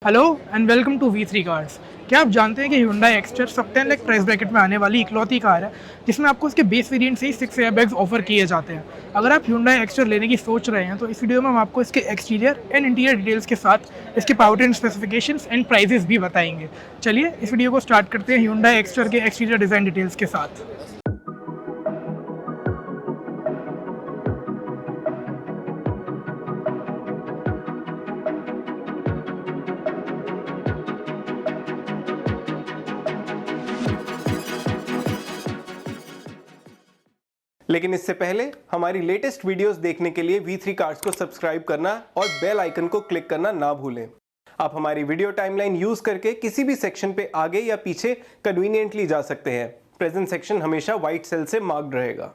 Hello and welcome to V3 cars. क्या आप जानते हैं कि Hyundai Exter सब 10 लाख प्राइस ब्रैकेट में आने वाली इकलौती कार है जिसमें आपको उसके बेस वेरिएंट से ही 6 एयरबैग्स ऑफर किए जाते हैं। अगर आप Hyundai Exter लेने की सोच रहे हैं तो इस वीडियो में हम आपको इसके एक्सटीरियर एंड इंटीरियर डिटेल्स के साथ इसके पावरट्रेन स्पेसिफिकेशंस एंड प्राइजेस भी बताएंगे। चलिए इस वीडियो को स्टार्ट करते हैं Hyundai Exter के एक्सटीरियर डिज़ाइन डिटेल्स के साथ। लेकिन इससे पहले हमारी लेटेस्ट वीडियोस देखने के लिए V3 कार्स को सब्सक्राइब करना और बेल आइकन को क्लिक करना ना भूलें। आप हमारी वीडियो टाइमलाइन यूज करके किसी भी सेक्शन पे आगे या पीछे कन्वीनियंटली जा सकते हैं। प्रेजेंट सेक्शन हमेशा व्हाइट सेल से मार्क्ड रहेगा।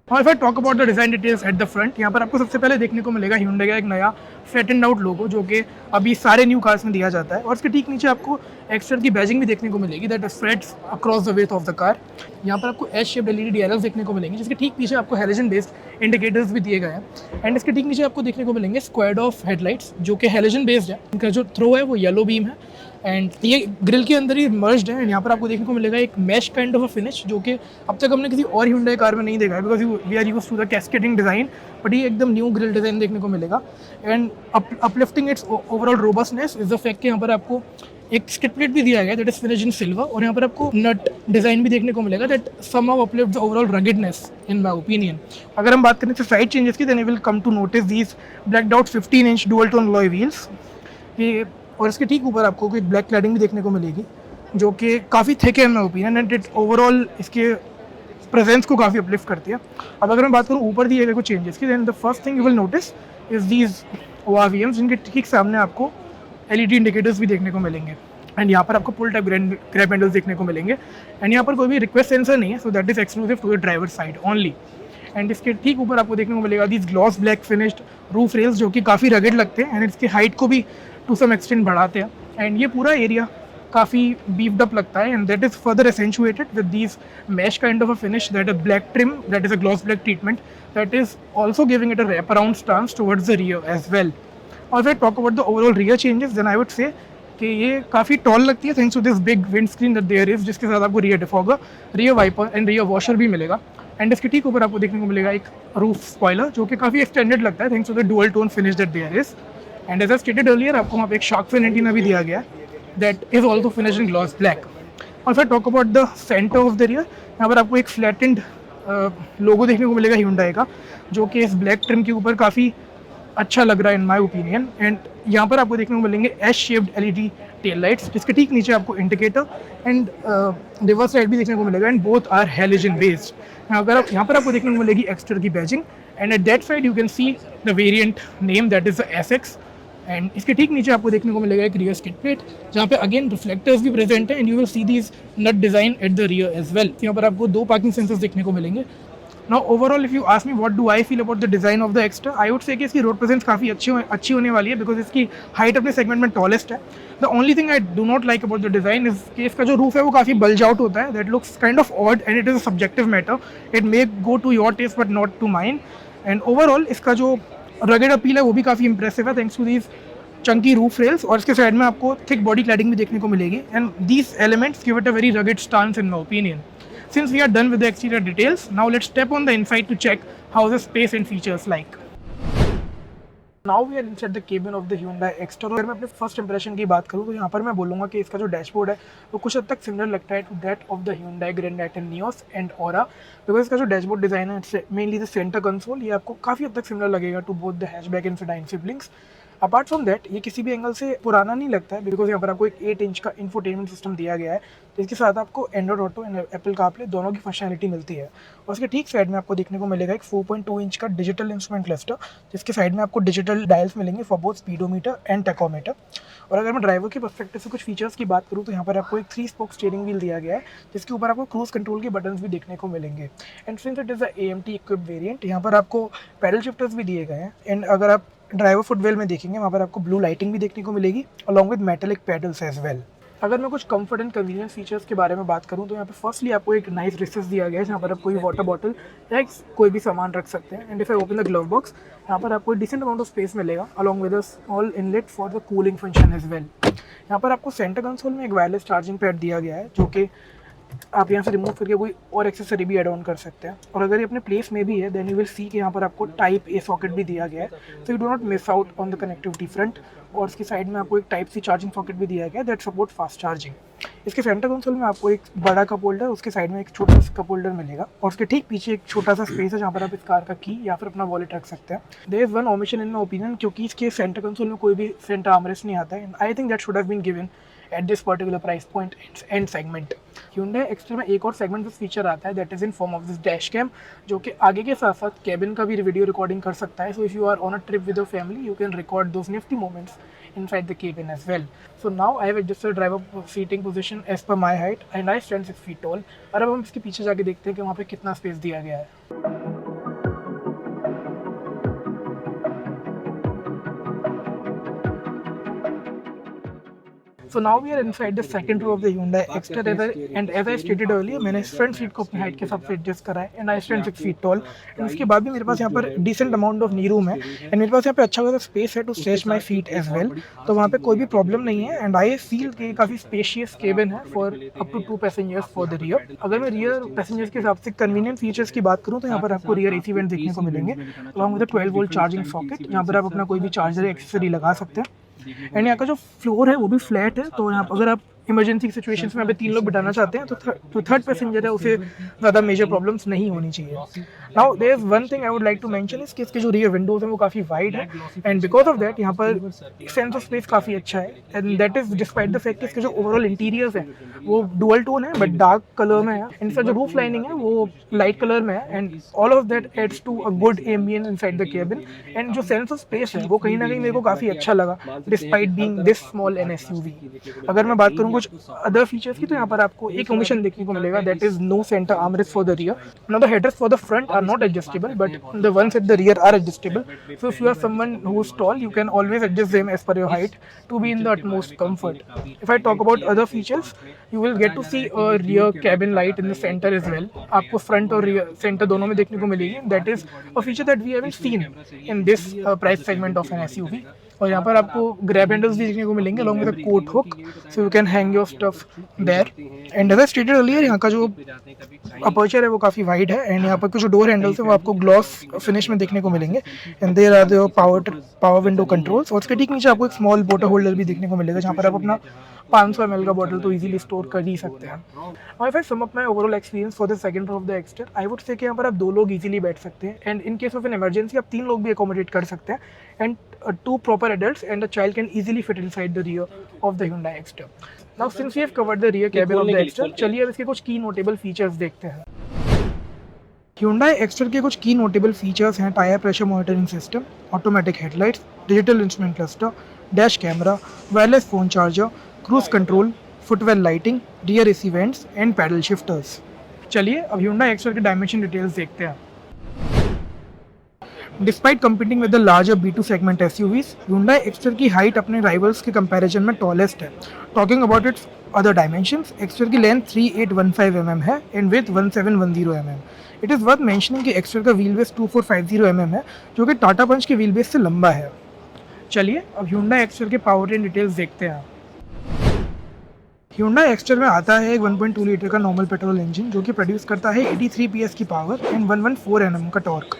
और if I talk about the design details at the front, यहाँ पर आपको सबसे पहले देखने को मिलेगा Hyundai का एक नया फ्लैटेंड आउट लोगो जो कि अभी सारे न्यू कार्स में दिया जाता है। और इसके ठीक नीचे आपको एक्स्टर की बैजिंग भी देखने को मिलेगी that spreads across the width of the car. यहाँ पर आपको एस शेप्ड LED DRLs देखने को मिलेंगे जिसके ठीक पीछे आपको हेलोजन बेस्ड इंडिकेटर्स भी दिए गए हैं। एंड इसके ठीक नीचे आपको देखने को मिलेंगे स्क्वाड ऑफ हेडलाइट्स जो कि हेलोजन बेस्ड है। इनका जो थ्रो है वो येलो बीम है एंड ये ग्रिल के अंदर ही मर्ज्ड है। एंड यहाँ पर आपको देखने को मिलेगा एक mesh kind of a finish जो कि अब तक हमने किसी और Hyundai कार में नहीं देखा है because we are used to the cascading design, but ये एकदम न्यू ग्रिल डिज़ाइन देखने को मिलेगा। And uplifting its overall robustness is the fact कि यहाँ पर आपको एक स्किड प्लेट भी दिया गया that is finished in silver. और यहाँ पर आपको नट डिज़ाइन भी देखने को मिलेगा that somehow uplifts the overall ruggedness in my opinion. अगर हम बात करें तो साइड चेंजेस की, then you will come to notice these blacked out 15 inch dual tone alloy wheels. ये और इसके ठीक ऊपर आपको कोई ब्लैक क्लैडिंग भी देखने को मिलेगी जो कि काफ़ी थिक है इन my opinion and it overall इसके प्रेजेंस को काफ़ी अपलिफ्ट करती है। अब अगर मैं बात करूँ ऊपर दिए गए कुछ चेंजेस की, then the first thing you will notice is these ORVMs जिनके ठीक सामने आपको LED इंडिकेटर्स भी देखने को मिलेंगे। एंड यहाँ पर आपको पुल टाइप ग्रैब हैंडल्स देखने को मिलेंगे। एंड यहाँ पर कोई भी रिक्वेस्ट सेंसर नहीं है, so that is exclusive to the driver side only. And इसके ठीक ऊपर आपको देखने को मिलेगा these gloss black finished roof rails जो कि काफ़ी रगेड लगते हैं एंड इसकी हाइट को भी टू सम एक्सटेंट बढ़ाते हैं। एंड ये पूरा एरिया काफ़ी बीफ्ड अप लगता है and that is further accentuated with these mesh kind of a finish that a black trim that is a gloss black treatment that is also giving it a wrap around stance towards the rear as well. और फिर talk about the overall rear changes, then I would say कि ये काफ़ी tall लगती है thanks to this big windscreen that there is, जिसके साथ आपको rear defogger, rear wiper and rear washer भी मिलेगा। एंड इसके ठीक ऊपर आपको देखने को मिलेगा एक रूफ स्पॉइलर जो कि काफ़ी एक्सटेंडेड लगता है thanks to the dual tone finish that there is. And as I stated earlier आपको वहाँ पे एक शार्क फिन एंटीना भी दिया गया है that is also finished in gloss black. और फिर talk about the centre of the rear, यहाँ पर आपको एक फ्लैटेंड लोगो देखने को मिलेगा Hyundai का जो कि इस ब्लैक ट्रिम के ऊपर काफ़ी अच्छा लग रहा है इन माय ओपिनियन। एंड यहाँ पर आपको देखने को मिलेंगे S shaped LED tail lights जिसके ठीक नीचे आपको इंडिकेटर एंड रिवर्स लाइट भी देखने को मिलेगा and both are halogen based. अगर आप यहाँ पर आपको देखने को मिलेगी एक्स्टर की badging and at that side you can see the variant name that is the SX। And इसके ठीक नीचे आपको देखने को मिलेगा एक रियर स्किड प्लेट जहाँ पे अगेन रिफ्लेक्टर्स भी प्रेजेंट है and you will see these nut design at the rear as well. यहाँ पर आपको 2 पार्किंग सेंसर्स देखने को मिलेंगे। Now overall if you ask me what do I feel about the design of the Exter, I would say कि इसकी road presence काफ़ी अच्छी होने वाली है बिकॉज इसकी हाइट अपने सेगमेंट में टॉलेस्ट है। The only thing I do not like about the design is कि इसका जो रूफ है वो काफ़ी बल्ज आउट होता है that looks kind of odd and it is a subjective matter, it may go to your taste but not to mine. And overall इसका जो रगेड अपील है वो भी काफ़ी इंप्रेसिव है thanks to these chunky roof rails. और इसके side में आपको थिक बॉडी क्लैडिंग भी देखने को मिलेगी and these elements give it a very rugged stance in my opinion. Since we are done with the exterior details, now let's step on the inside to check how the space and features like. Now we are inside the cabin of the Hyundai Exter। अगर मैं अपने first impression की बात करूँ तो यहाँ पर मैं बोलूँगा कि इसका जो डैशबोर्ड है वो कुछ हद तक सिमिलर लगता है to that of the Hyundai Grand Natur Nios and Aura, because इसका जो डैशबोर्ड डिज़ाइन है मेनली द सेंटर कंसोल ये आपको काफ़ी हद तक सिमिलर लगेगा to both the hatchback and sedan siblings. Apart from that ये किसी भी एंगल से पुराना नहीं लगता है बिकॉज यहाँ पर आपको एक 8 इंच का इंफोटेनमेंट सिस्टम दिया गया है जिसके साथ आपको Android auto and Apple CarPlay दोनों की फंक्शनलिटी मिलती है। और उसके ठीक साइड में आपको देखने को मिलेगा एक 4.2 इंच का डिजिटल इंस्ट्रूमेंट क्लस्टर जिसके साइड में आपको डिजिटल डायल्स मिलेंगे for both speedometer and tachometer. और अगर मैं ड्राइवर के पर्सपेक्टिव से कुछ फीचर्स की बात करूँ तो यहाँ पर आपको एक 3 स्पोक स्टीयरिंग व्हील दिया गया है जिसके ऊपर आपको क्रूज कंट्रोल के बटन्स भी देखने को मिलेंगे। And since it is a AMT equipped variant यहाँ पर आपको पैडल शिफ्टर्स भी दिए गए हैं। एंड अगर आप ड्राइवर फुटवेल में देखेंगे वहाँ पर आपको ब्लू लाइटिंग भी देखने को मिलेगी along with metallic paddles as well. अगर मैं कुछ कंफर्ट एंड कन्वीनियंस फीचर्स के बारे में बात करूं तो यहाँ पे फर्स्टली आपको एक नाइस रिसेस दिया गया है जहाँ पर आप कोई वाटर बॉटल या कोई भी सामान रख सकते हैं। And if I open the glove box, यहाँ पर आपको डिसेंट अमाउंट ऑफ स्पेस मिलेगा along with a small inlet for the cooling function as well. यहाँ पर आपको सेंटर कंसोल में एक वायरलेस चार्जिंग पैड दिया गया है जो कि आप यहाँ से रिमूव करके कोई और एक्सेसरी भी ऐड ऑन कर सकते हैं। और अगर ये अपने प्लेस में भी है देन यू विल सी कि यहाँ पर आपको टाइप ए सॉकेट भी दिया गया है, तो you do not miss out on the connectivity front. और उसकी साइड में आपको एक टाइप सी चार्जिंग सॉकेट भी दिया गया है दैट सपोर्ट फास्ट चार्जिंग। इसके सेंटर कंसोल में आपको एक बड़ा कप होल्डर, उसके साइड में एक छोटा सा कप होल्डर मिलेगा और उसके ठीक पीछे एक छोटा सा स्पेस है जहाँ पर आप इस कार का की या फिर अपना वॉलेट रख सकते हैं। There is one omission in my opinion, क्योंकि इसके सेंटर कंसोल में कोई भी सेंटर आर्मरेस्ट नहीं आता है। I think that should have been given at this particular price point and segment. Hyundai Exter में एक और सेगमेंट में फीचर आता है that is in form of this dash cam, जो कि आगे के साथ साथ कैबिन का भी वीडियो रिकॉर्डिंग कर सकता है। So if you are on a trip with your family you can record those nifty moments inside the cabin as well. So now I have adjusted driver seating position as per my height and I stand 6 feet tall. और अब हम इसके पीछे जाके देखते हैं कि वहाँ पे कितना स्पेस दिया गया है। So now we are inside the second row of the Hyundai Exter and as I stated earlier मैंने फ्रंट सीट को अपनी हाइट के हिसाब से एडजस्ट करा है and I stand 6 feet tall। And उसके बाद भी मेरे पास यहाँ पर decent amount of knee room है एंड मेरे पास यहाँ पे अच्छा खासा स्पेस है to stretch my feet as well, तो वहाँ पे कोई भी प्रॉब्लम नहीं है। एंड आई फील कि काफ़ी स्पेशियस केबिन है for up to 2 passengers for the rear. अगर मैं रियर पैसेंजर्स के हिसाब से कन्वीनियंट फीचर्स की बात करूँ तो यहाँ पर आपको रियर AC वेंट देखने को मिलेंगे along with 12 volt charging socket, जहाँ पर आप अपना कोई भी चार्जर एक्सेसरी लगा सकते हैं। एंड यहाँ का जो फ्लोर है वो भी फ्लैट है, तो यहाँ पर अगर आप इमरजेंसी सिचुएशंस में यहाँ पे 3 लोग बिठाना चाहते हैं तो जो थर्ड पैसेंजर है उसे ज़्यादा मेजर प्रॉब्लम्स नहीं होनी चाहिए। Now there is one thing I would like to mention is कि इसके जो रियर विंडोज हैं वो काफ़ी वाइड है एंड बिकॉज ऑफ दैट यहाँ पर सेंस ऑफ स्पेस काफ़ी अच्छा है। And that is despite the fact कि इसके जो ओवरऑल इंटीरियर्स है वो डुअल टोन है बट डार्क कलर में है एंड इसका जो रूफ लाइनिंग है वो लाइट कलर में है and all of that adds to a good ambience inside the cabin. And जो सेंस ऑफ स्पेस है वो कहीं ना कहीं मेरे को काफ़ी अच्छा लगा despite being this small an SUV। अगर मैं बात करूँ कुछ अदर फीचर्स की तो यहाँ पर आपको एक ओमिशन देखने को मिलेगा that is no centre armrest for the rear. Now the headrest for the front are not adjustable but the ones at the rear are adjustable, so if you are someone who is tall you can always adjust them as per your height to be in the utmost comfort. If I talk about other features, you will get to see a rear cabin light in the center as well. आपको front और rear center दोनों में देखने को मिलेगी। That is a feature that we haven't seen in this price segment of an SUV. और यहाँ पर आपको ग्रैब हैंडल्स भी देखने को मिलेंगे along with a coat hook, so you can hang your stuff there. And as I stated earlier, यहाँ का जो अपर्चर है वो काफ़ी वाइड है एंड यहाँ पर कुछ जो डोर हैंडल्स है वो आपको ग्लॉस फिनिश में देखने को मिलेंगे and there are the power window controls. और उसके ठीक नीचे आपको एक स्मॉल वाटर होल्डर भी देखने को मिलेगा जहाँ पर आप अपना 500 ml का बॉटल तो इजीली स्टोर कर ही सकते हैं। और if I sum up my overall experience for the second row of the Exter, I would say कि यहाँ पर आप 2 लोग इजीली बैठ सकते हैं and in case of an emergency आप 3 लोग भी अकोमोडेट कर सकते हैं and 2 proper adults and a child can easily fit inside the rear of the Hyundai Exter. Now since we have covered the rear cabin of the Exter, चलिए अब इसके कुछ की नोटेबल फीचर्स देखते हैं। Hyundai Exter के कुछ की नोटेबल फीचर्स हैं tyre pressure monitoring system, automatic headlights, digital instrument cluster, dash camera, wireless phone charger, cruise control, footwell lighting, rear AC vents and paddle shifters. चलिए अब Hyundai Exter के dimension details देखते हैं। Despite competing with the larger B2 segment SUVs, Hyundai Exter की height अपने rivals के comparison में tallest है। Talking about its other dimensions, Exter की लेंथ 3815 mm है and width 1710 mm. It is worth mentioning कि Exter का व्हील बेस 2450 mm है जो कि टाटा पंच के व्हील बेस से लंबा है। चलिए अब Hyundai Exter के पावर ट्रेन डिटेल्स देखते हैं। Hyundai Exter में आता है एक 1.2 लीटर का नॉर्मल पेट्रोल इंजन जो कि प्रोड्यूस करता है 83 PS की पावर एंड 114 Nm का टॉर्क।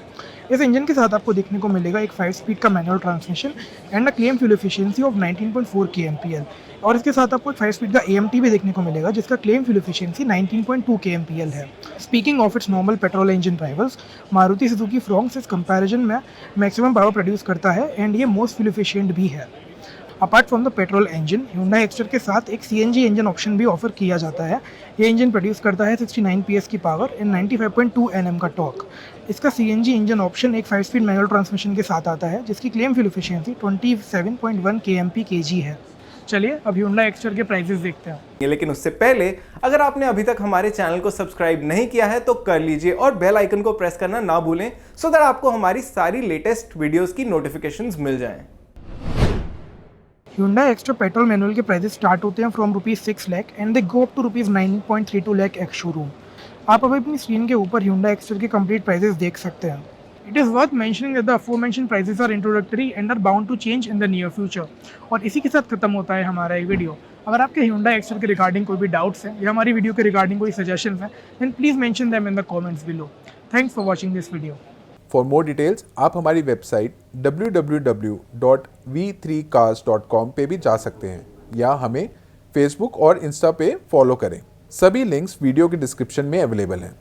इस इंजन के साथ आपको देखने को मिलेगा एक 5 स्पीड का manual transmission and a claim fuel efficiency of 19.4 kmpl और इसके साथ आपको एक 5 स्पीड का AMT भी देखने को मिलेगा जिसका क्लेम फ्यूल एफिशिएंसी 19.2 kmpl है। Speaking of its normal petrol engine rivals, Maruti Suzuki Fronx इस कंपैरिजन में मैक्सिमम पावर प्रोड्यूस करता है एंड ये मोस्ट फ्यूल एफिशिएंट भी है। Apart from the petrol engine, Hyundai Exter के साथ एक CNG इंजन ऑप्शन भी ऑफर किया जाता है। ये इंजन प्रोड्यूस करता है 69 PS की पावर एंड 95.2 Nm का टॉर्क। इसका CNG इंजन ऑप्शन एक 5 स्पीड मैनुअल ट्रांसमिशन के साथ आता है जिसकी क्लेम फ्यूल एफिशिएंसी 27.1 kmpkg है। चलिए अब Hyundai Exter के प्राइसेस देखते हैं। लेकिन उससे पहले अगर आपने अभी तक हमारे चैनल को सब्सक्राइब नहीं किया है तो कर लीजिए और बेल आइकन को प्रेस करना ना भूलें सो दैट आपको हमारी सारी लेटेस्ट वीडियोस की नोटिफिकेशंस मिल जाएं। Hyundai Extra पेट्रोल मैनुअल के प्राइसेस स्टार्ट होते हैं from ₹6 lakh and they go up to ₹9.32 lakh ex showroom. आप अब अपनी स्क्रीन के ऊपर Hyundai Extra के कंप्लीट प्राइसेस देख सकते हैं। It is worth mentioning that the aforementioned prices are introductory and are bound to change in the near future. और इसी के साथ खत्म होता है हमारा ये वीडियो। अगर आपके Hyundai Extra के रिगार्डिंग कोई भी डाउट्स हैं या हमारी वीडियो के रिगार्डिंग कोई सजेशंस हैं, then please mention them in the comments below. Thanks for watching this video. For more details आप हमारी वेबसाइट www.v3cars.com पे भी जा सकते हैं या हमें फेसबुक और इंस्टा पे फॉलो करें। सभी लिंक्स वीडियो के डिस्क्रिप्शन में अवेलेबल हैं।